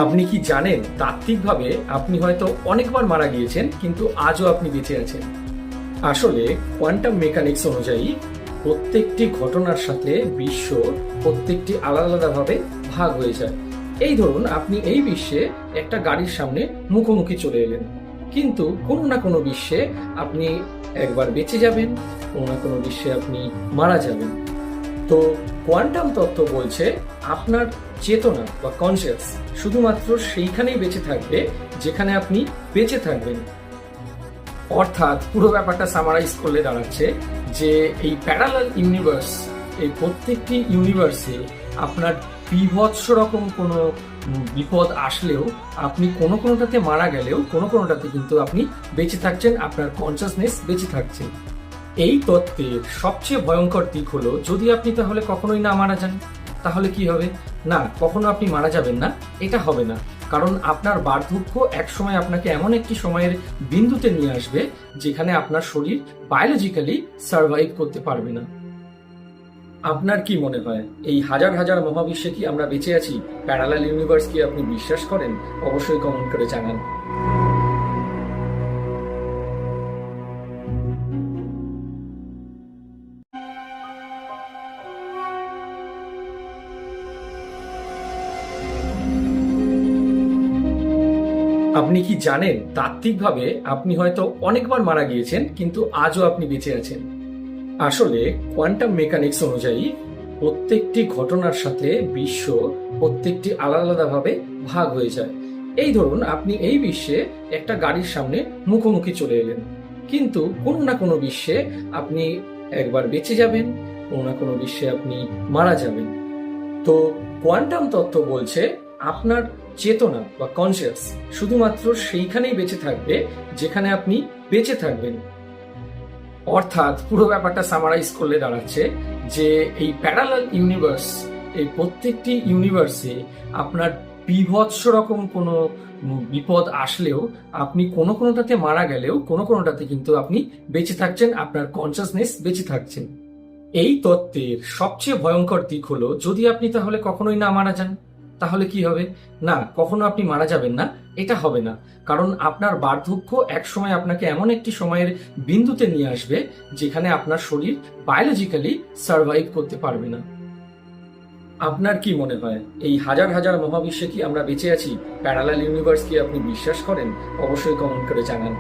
আপনি কি জানেন তাত্ত্বিকভাবে আপনি হয়তো অনেকবার মারা গিয়েছেন কিন্তু আজও আপনি বেঁচে আছেন। আসলে কোয়ান্টাম মেকানিক্স অনুযায়ী প্রত্যেকটি ঘটনার সাথে বিশ্ব প্রত্যেকটি আলাদা আলাদাভাবে ভাগ হয়ে যায়। এই ধরুন আপনি এই বিশ্বে একটা গাড়ির সামনে মুখোমুখি চলে এলেন, কিন্তু কোনো না কোনো বিশ্বে আপনি একবার বেঁচে যাবেন, কোনো না কোনো বিশ্বে আপনি মারা যাবেন। তো কোয়ান্টাম তত্ত্ব বলছে আপনার চেতনা বা কনসিয়াস শুধুমাত্র সেইখানেই বেঁচে থাকবে যেখানে আপনি বেঁচে থাকবেন। অর্থাৎ পুরো ব্যাপারটা সামারাইজ করলে দাঁড়াচ্ছে যে এই প্যারালাল ইউনিভার্স, এই প্রত্যেকটি ইউনিভার্সে আপনার বিভৎস রকম কোনো বিপদ আসলেও আপনি কোনো কোনোটাতে মারা গেলেও কোনো কোনোটাতে কিন্তু আপনি বেঁচে থাকছেন, আপনার কনসিয়াসনেস বেঁচে থাকছে। এই তত্ত্বের সবচেয়ে ভয়ঙ্কর দিক হলো যদি আপনি তাহলে কখনোই না মারা যান, তাহলে কি হবে? না, কখনো আপনি মারা যাবেন না, এটা হবে না। কারণ আপনার বার্ধক্য একসময় আপনাকে এমন একটি সময়ের বিন্দুতে নিয়ে আসবে যেখানে আপনার শরীর বায়োলজিক্যালি সার্ভাইভ করতে পারবে না। আপনার কি মনে হয় এই হাজার হাজার মহাবিশ্বে কি আমরা বেঁচে আছি? প্যারালাল ইউনিভার্স কি আপনি বিশ্বাস করেন? অবশ্যই কমেন্ট করে জানান। আপনি কি জানেন তাত্ত্বিকভাবে আপনি হয়তো অনেকবার মারা গিয়েছেন কিন্তু আজও আপনি বেঁচে আছেন। আসলে কোয়ান্টাম মেকানিক্স অনুযায়ী প্রত্যেকটি ঘটনার সাথে বিশ্ব প্রত্যেকটি আলাদা আলাদাভাবে ভাগ হয়ে যায়। এই ধরুন আপনি এই বিশ্বে একটা গাড়ির সামনে মুখোমুখি চলে এলেন, কিন্তু কোনো না কোনো বিশ্বে আপনি একবার বেঁচে যাবেন, কোনো না কোনো বিশ্বে আপনি মারা যাবেন। তো কোয়ান্টাম তত্ত্ব বলছে আপনার চেতনা বা কনসিয়াস শুধুমাত্র সেইখানেই বেঁচে থাকবে যেখানে আপনি বেঁচে থাকবেন। অর্থাৎ পুরো ব্যাপারটা সামারাইজ করলে দাঁড়াচ্ছে যে এই প্যারালাল ইউনিভার্স, এই প্রত্যেকটি ইউনিভার্সে আপনার বিভৎস রকম কোনো বিপদ আসলেও আপনি কোনো কোনোটাতে মারা গেলেও কোনো কোনোটাতে কিন্তু আপনি বেঁচে থাকছেন, আপনার কনসিয়াসনেস বেঁচে থাকছেন। এই তত্ত্বের সবচেয়ে ভয়ঙ্কর দিক হলো যদি আপনি তাহলে কখনোই না মারা যান, তাহলে কি হবে? না, কখনো আপনি মারা যাবেন না, এটা হবে না। কারণ আপনার বার্ধক্য একসময় আপনাকে এমন একটি সময়ের বিন্দুতে নিয়ে আসবে যেখানে আপনার শরীর বায়োলজিক্যালি সার্ভাইভ করতে পারবে না। আপনার কি মনে হয় এই হাজার হাজার মহাবিশ্বে কি আমরা বেঁচে আছি? প্যারালাল ইউনিভার্স কি আপনি বিশ্বাস করেন? অবশ্যই কমেন্ট করে জানান।